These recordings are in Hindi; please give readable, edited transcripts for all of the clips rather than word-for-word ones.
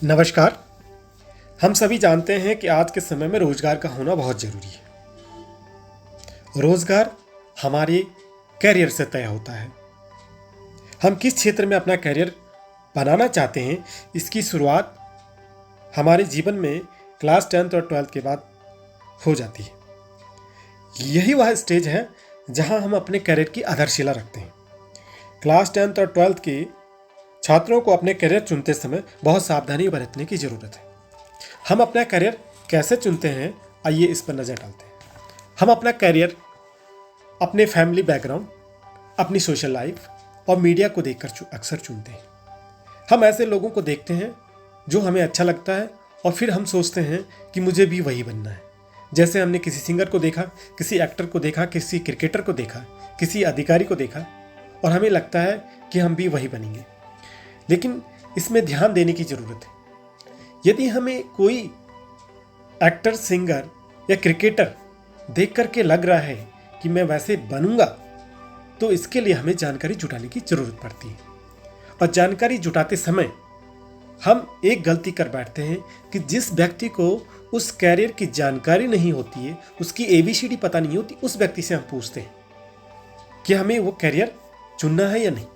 नमस्कार। हम सभी जानते हैं कि आज के समय में रोजगार का होना बहुत ज़रूरी है। रोजगार हमारे करियर से तय होता है। हम किस क्षेत्र में अपना करियर बनाना चाहते हैं, इसकी शुरुआत हमारे जीवन में क्लास 10th और 12th के बाद हो जाती है। यही वह स्टेज है जहां हम अपने करियर की आधारशिला रखते हैं। क्लास 10th और 12th के छात्रों को अपने करियर चुनते समय बहुत सावधानी बरतने की ज़रूरत है। हम अपना करियर कैसे चुनते हैं, आइए इस पर नज़र डालते हैं। हम अपना करियर अपने फैमिली बैकग्राउंड, अपनी सोशल लाइफ और मीडिया को देखकर अक्सर चुनते हैं। हम ऐसे लोगों को देखते हैं जो हमें अच्छा लगता है और फिर हम सोचते हैं कि मुझे भी वही बनना है। जैसे हमने किसी सिंगर को देखा, किसी एक्टर को देखा, किसी क्रिकेटर को देखा, किसी अधिकारी को देखा और हमें लगता है कि हम भी वही बनेंगे। लेकिन इसमें ध्यान देने की ज़रूरत है। यदि हमें कोई एक्टर, सिंगर या क्रिकेटर देख करके लग रहा है कि मैं वैसे बनूंगा, तो इसके लिए हमें जानकारी जुटाने की ज़रूरत पड़ती है। और जानकारी जुटाते समय हम एक गलती कर बैठते हैं कि जिस व्यक्ति को उस कैरियर की जानकारी नहीं होती है, उसकी ABCD पता नहीं होती, उस व्यक्ति से हम पूछते हैं कि हमें वो कैरियर चुनना है या नहीं।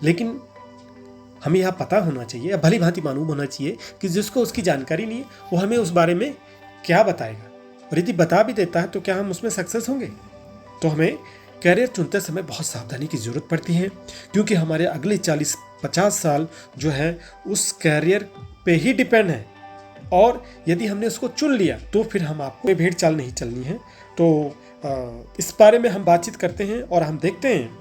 लेकिन हमें यह पता होना चाहिए या भली भांति मालूम होना चाहिए कि जिसको उसकी जानकारी नहीं है वो हमें उस बारे में क्या बताएगा, और यदि बता भी देता है तो क्या हम उसमें सक्सेस होंगे। तो हमें कैरियर चुनते समय बहुत सावधानी की ज़रूरत पड़ती है, क्योंकि हमारे अगले 40-50 साल जो है उस कैरियर पे ही डिपेंड है। और यदि हमने उसको चुन लिया तो फिर हम आपको भेड़ चाल नहीं चलनी है। तो इस बारे में हम बातचीत करते हैं और हम देखते हैं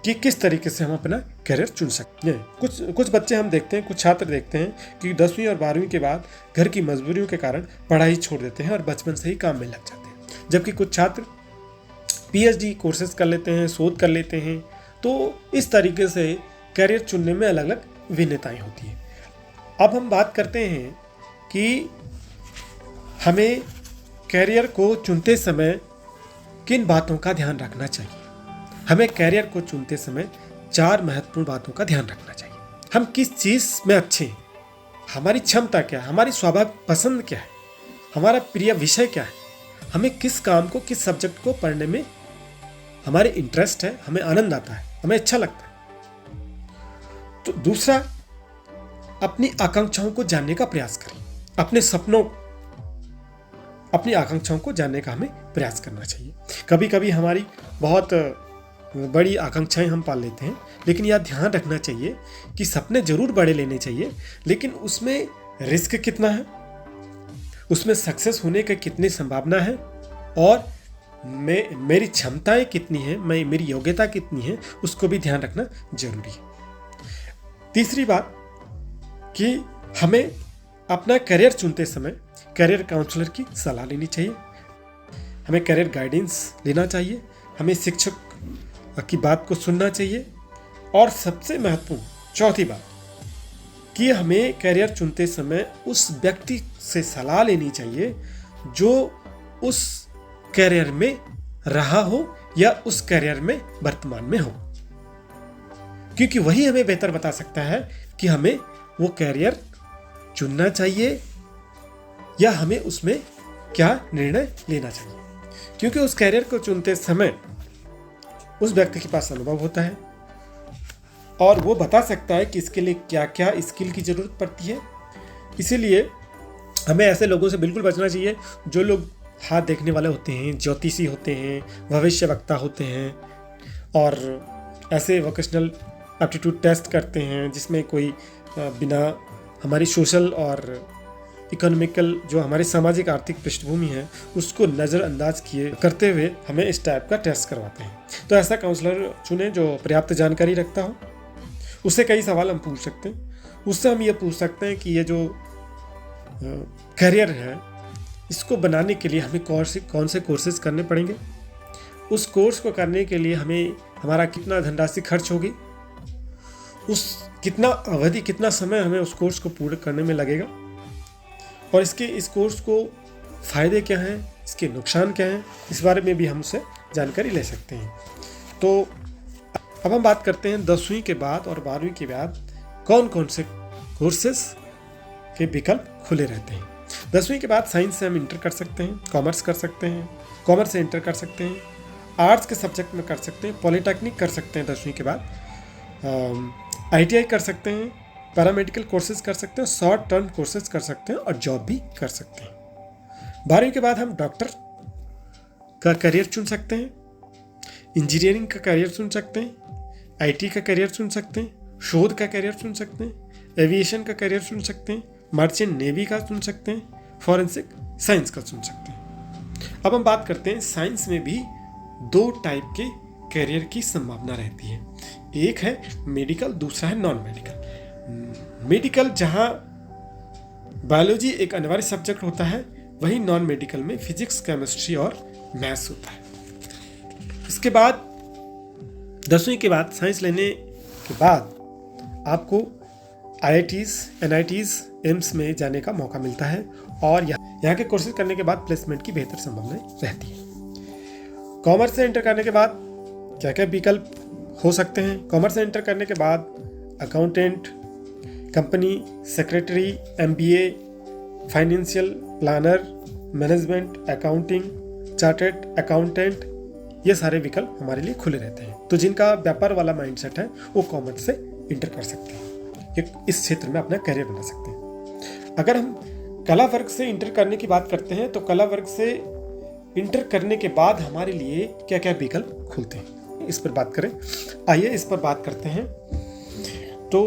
कि किस तरीके से हम अपना करियर चुन सकते हैं। कुछ बच्चे हम देखते हैं, कुछ छात्र देखते हैं कि 10वीं और 12वीं के बाद घर की मजबूरियों के कारण पढ़ाई छोड़ देते हैं और बचपन से ही काम में लग जाते हैं। जबकि कुछ छात्र PhD कोर्सेज कर लेते हैं, शोध कर लेते हैं। तो इस तरीके से करियर चुनने में अलग अलग भिन्नताएं होती हैं। अब हम बात करते हैं कि हमें करियर को चुनते समय किन बातों का ध्यान रखना चाहिए। हमें कैरियर को चुनते समय 4 महत्वपूर्ण बातों का ध्यान रखना चाहिए। हम किस चीज़ में अच्छे हैं, हमारी क्षमता क्या है, हमारी स्वाभाविक पसंद क्या है, हमारा प्रिय विषय क्या है, हमें किस काम को, किस सब्जेक्ट को पढ़ने में हमारे इंटरेस्ट है, हमें आनंद आता है, हमें अच्छा लगता है। तो दूसरा, अपनी आकांक्षाओं को जानने का प्रयास करें। अपने सपनों, अपनी आकांक्षाओं को जानने का हमें प्रयास करना चाहिए। कभी कभी हमारी बहुत बड़ी आकांक्षाएं हम पाल लेते हैं, लेकिन यह ध्यान रखना चाहिए कि सपने जरूर बड़े लेने चाहिए, लेकिन उसमें रिस्क कितना है, उसमें सक्सेस होने की कितनी संभावना है और मेरी क्षमताएं कितनी हैं, मेरी योग्यता कितनी है, उसको भी ध्यान रखना जरूरी है। तीसरी बात कि हमें अपना करियर चुनते समय करियर काउंसलर की सलाह लेनी चाहिए, हमें करियर गाइडेंस लेना चाहिए, हमें शिक्षक की बात को सुनना चाहिए। और सबसे महत्वपूर्ण चौथी बात कि हमें करियर चुनते समय उस व्यक्ति से सलाह लेनी चाहिए जो उस करियर में रहा हो या उस करियर में वर्तमान में हो, क्योंकि वही हमें बेहतर बता सकता है कि हमें वो करियर चुनना चाहिए या हमें उसमें क्या निर्णय लेना चाहिए। क्योंकि उस करियर को चुनते समय उस व्यक्ति के पास अनुभव होता है और वो बता सकता है कि इसके लिए क्या क्या स्किल की ज़रूरत पड़ती है। इसीलिए हमें ऐसे लोगों से बिल्कुल बचना चाहिए जो लोग हाथ देखने वाले होते हैं, ज्योतिषी होते हैं, भविष्यवक्ता होते हैं और ऐसे वोकेशनल एप्टीट्यूड टेस्ट करते हैं जिसमें कोई बिना हमारी सोशल और इकोनॉमिकल, जो हमारी सामाजिक आर्थिक पृष्ठभूमि है, उसको नज़रअंदाज किए करते हुए हमें इस टाइप का टेस्ट करवाते हैं। तो ऐसा काउंसलर चुनें जो पर्याप्त जानकारी रखता हो। उससे कई सवाल हम पूछ सकते हैं। उससे हम ये पूछ सकते हैं कि ये जो करियर है, इसको बनाने के लिए हमें कौन से कोर्सेज करने पड़ेंगे, उस कोर्स को करने के लिए हमें हमारा कितना धनराशि खर्च होगी, उस कितना अवधि, कितना समय हमें उस कोर्स को पूर्ण करने में लगेगा, और इस कोर्स को फ़ायदे क्या हैं, इसके नुकसान क्या हैं, इस बारे में भी हम उससे जानकारी ले सकते हैं। तो अब हम बात करते हैं 10वीं के बाद और 12वीं के बाद कौन कौन से कोर्सेस के विकल्प खुले रहते हैं। 10वीं के बाद साइंस से हम इंटर कर सकते हैं, कॉमर्स कर सकते हैं, कॉमर्स से इंटर कर सकते हैं, आर्ट्स के सब्जेक्ट में कर सकते हैं, पॉलिटेक्निक कर सकते हैं 10वीं के बाद, ITI कर सकते हैं, पैरामेडिकल कोर्सेज कर सकते हैं, शॉर्ट टर्म कोर्सेज कर सकते हैं और जॉब भी कर सकते हैं। 12वीं के बाद हम डॉक्टर का करियर चुन सकते हैं, इंजीनियरिंग का करियर चुन सकते हैं, IT का करियर चुन सकते हैं, शोध का करियर चुन सकते हैं, एविएशन का करियर चुन सकते हैं, मर्चेंट नेवी का चुन सकते हैं, फॉरेंसिक साइंस का चुन सकते हैं। अब हम बात करते हैं साइंस में भी 2 टाइप के करियर की संभावना रहती है। एक है मेडिकल, दूसरा है नॉन मेडिकल। मेडिकल जहाँ बायोलॉजी एक अनिवार्य सब्जेक्ट होता है, वही नॉन मेडिकल में फिजिक्स, केमिस्ट्री और मैथ्स होता है। इसके बाद 10वीं के बाद साइंस लेने के बाद आपको IITs, NITs, एम्स में जाने का मौका मिलता है और यहाँ के कोर्सेज करने के बाद प्लेसमेंट की बेहतर संभावनाएं रहती है। कॉमर्स से इंटर करने के बाद क्या क्या विकल्प हो सकते हैं? कॉमर्स से इंटर करने के बाद accountant, company secretary, MBA, financial planner, management, accounting, chartered accountant, ये सारे विकल्प हमारे लिए खुले रहते हैं। तो जिनका व्यापार वाला माइंडसेट है वो कॉमर्स से इंटर कर सकते हैं, इस क्षेत्र में अपना करियर बना सकते हैं। अगर हम कला वर्ग से इंटर करने की बात करते हैं तो कला वर्ग से इंटर करने के बाद हमारे लिए क्या क्या विकल्प खुलते हैं, इस पर बात करें। आइए इस पर बात करते हैं। तो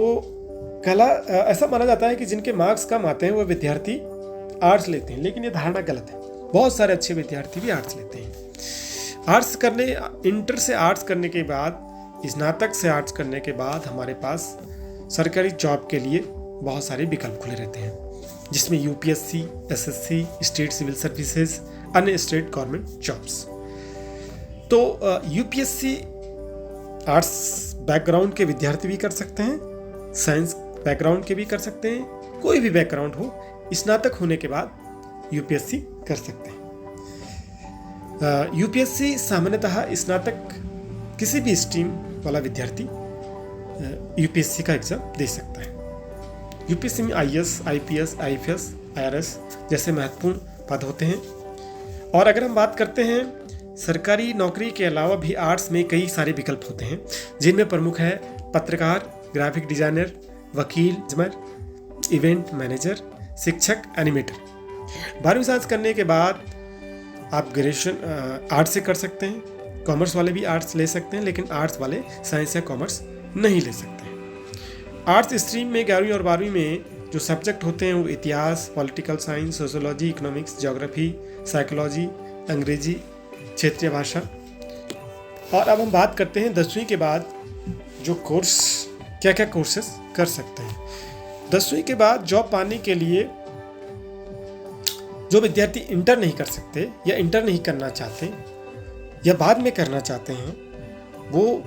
कला, ऐसा माना जाता है कि जिनके मार्क्स कम आते हैं वो विद्यार्थी आर्ट्स लेते हैं, लेकिन ये धारणा गलत है। बहुत सारे अच्छे विद्यार्थी भी आर्ट्स लेते हैं। इंटर से आर्ट्स करने के बाद, स्नातक से आर्ट्स करने के बाद हमारे पास सरकारी जॉब के लिए बहुत सारे विकल्प खुले रहते हैं, जिसमें UPSC, SSC, state civil services, अन्य स्टेट गवर्नमेंट जॉब्स। तो UPSC आर्ट्स बैकग्राउंड के विद्यार्थी भी कर सकते हैं, साइंस बैकग्राउंड के भी कर सकते हैं, कोई भी बैकग्राउंड हो, स्नातक होने के बाद UPSC कर सकते हैं। UPSC सामान्यतः स्नातक किसी भी स्ट्रीम वाला विद्यार्थी UPSC का एग्जाम दे सकता है। UPSC में IAS, IPS, IFS, IRS जैसे महत्वपूर्ण पद होते हैं। और अगर हम बात करते हैं सरकारी नौकरी के अलावा भी आर्ट्स में कई सारे विकल्प होते हैं, जिनमें प्रमुख है पत्रकार, ग्राफिक डिजाइनर, वकील, इवेंट मैनेजर, शिक्षक, एनिमेटर। 12वीं साइंस करने के बाद आप ग्रेजुएशन आर्ट्स से कर सकते हैं। कॉमर्स वाले भी आर्ट्स ले सकते हैं, लेकिन आर्ट्स वाले साइंस या कॉमर्स नहीं ले सकते हैं। आर्ट्स स्ट्रीम में 11वीं और 12वीं में जो सब्जेक्ट होते हैं वो इतिहास, political science, sociology, economics, geography, psychology, अंग्रेजी, क्षेत्रीय भाषा। और अब हम बात करते हैं 10वीं के बाद जो कोर्स, क्या क्या कोर्सेस कर सकते हैं। 10वीं के बाद जॉब पाने के लिए जो विद्यार्थी इंटर नहीं कर सकते या इंटर नहीं करना चाहते या बाद में करना चाहते हैं, वो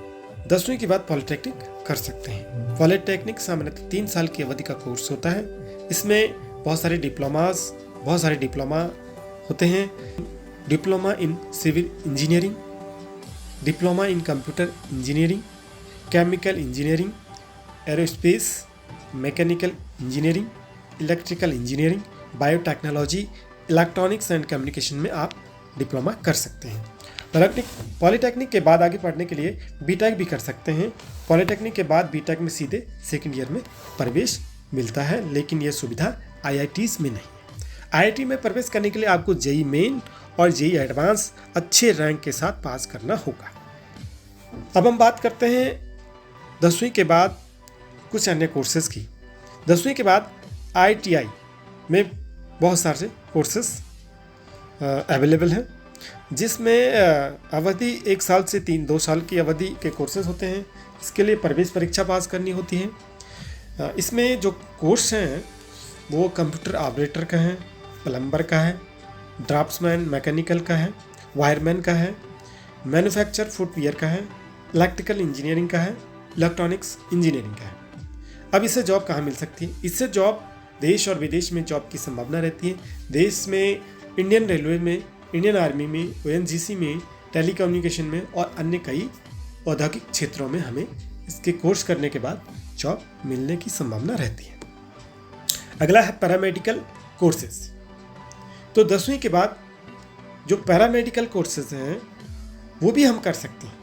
10वीं के बाद पॉलिटेक्निक कर सकते हैं। पॉलिटेक्निक सामान्यतः 3 साल की अवधि का कोर्स होता है। इसमें बहुत सारे डिप्लोमा होते हैं। Diploma in civil engineering, diploma in computer engineering, chemical engineering, aerospace, mechanical engineering, electrical engineering, biotechnology, electronics and communication में आप डिप्लोमा कर सकते हैं। पॉलिटेक्निक के बाद आगे पढ़ने के लिए बीटेक भी कर सकते हैं। पॉलिटेक्निक के बाद बीटेक में सीधे सेकेंड ईयर में प्रवेश मिलता है, लेकिन ये सुविधा IITs में नहीं है। IIT में प्रवेश करने के लिए आपको JEE मेन और JEE एडवांस अच्छे रैंक के साथ पास करना होगा। अब हम बात करते हैं 10वीं के बाद कुछ अन्य कोर्सेज की। 10वीं के बाद ITI में बहुत सारे कोर्सेस अवेलेबल हैं, जिसमें अवधि 1 साल से 2 साल की अवधि के कोर्सेज होते हैं। इसके लिए प्रवेश परीक्षा पास करनी होती है। इसमें जो कोर्स हैं वो कंप्यूटर ऑपरेटर का है, प्लम्बर का है, ड्राफ्ट्समैन मैकेनिकल का है, वायरमैन का है, मैन्युफैक्चर फुटवियर का है, इलेक्ट्रिकल इंजीनियरिंग का है, इलेक्ट्रॉनिक्स इंजीनियरिंग का है। अब इससे जॉब कहाँ मिल सकती है? इससे जॉब देश और विदेश में जॉब की संभावना रहती है। देश में इंडियन रेलवे में, इंडियन आर्मी में, ONGC में, टेलीकम्युनिकेशन में और अन्य कई औद्योगिक क्षेत्रों में हमें इसके कोर्स करने के बाद जॉब मिलने की संभावना रहती है। अगला है पैरामेडिकल कोर्सेज। तो 10वीं के बाद जो पैरामेडिकल कोर्सेज हैं वो भी हम कर सकते हैं।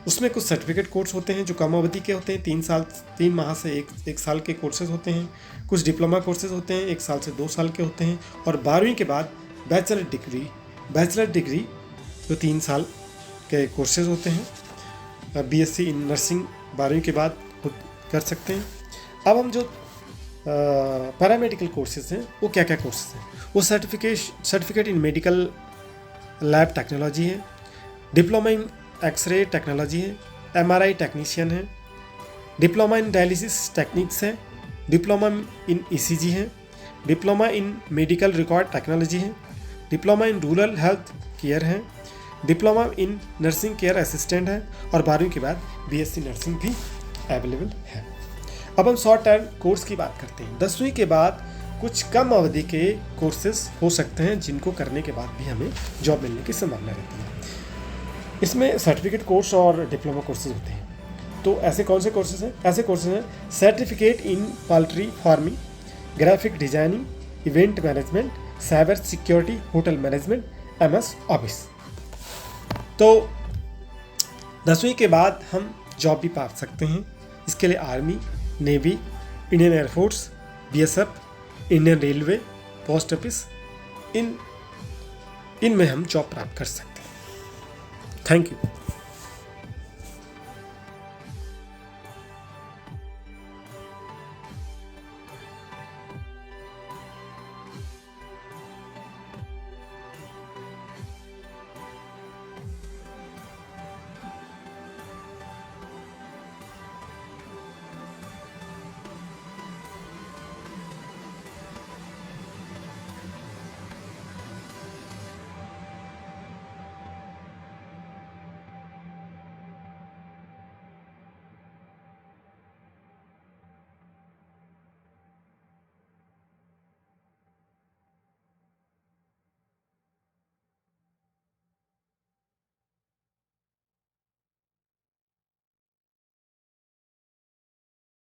उसमें कुछ सर्टिफिकेट कोर्स होते हैं जो कम अवधि के होते हैं, 3 माह से एक साल के कोर्सेज होते हैं। कुछ डिप्लोमा कोर्सेज होते हैं 1 साल से 2 साल के होते हैं। और 12वीं के बाद बैचलर डिग्री जो 3 साल के कोर्सेज होते हैं। बीएससी इन नर्सिंग 12वीं के बाद कर सकते हैं। अब हम जो पैरामेडिकल कोर्सेज हैं वो क्या क्या कोर्सेज हैं, वो certificate in medical lab technology है, डिप्लोमा इन एक्सरे टेक्नोलॉजी है, एमआरआई टेक्नीशियन है, डिप्लोमा इन डायलिसिस टेक्निक्स है, डिप्लोमा इन ईसीजी है, diploma in medical record technology है, diploma in rural health care है, diploma in nursing care assistant है और 12वीं के बाद बीएससी नर्सिंग भी अवेलेबल है। अब हम शॉर्ट टर्म कोर्स की बात करते हैं। 10वीं के बाद कुछ कम अवधि के कोर्सेज हो सकते हैं जिनको करने के बाद भी हमें जॉब मिलने की संभावना रहती है। इसमें सर्टिफिकेट कोर्स और डिप्लोमा कोर्सेज होते हैं। तो ऐसे कौन से कोर्सेज हैं? ऐसे कोर्सेज हैं certificate in poultry farming, graphic designing, event management, cyber security, hotel management, MS office. तो 10वीं के बाद हम जॉब भी पा सकते हैं। इसके लिए army, navy, Indian air force, BSF, Indian railway, post office, इनमें हम जॉब प्राप्त कर सकते हैं। Thank you.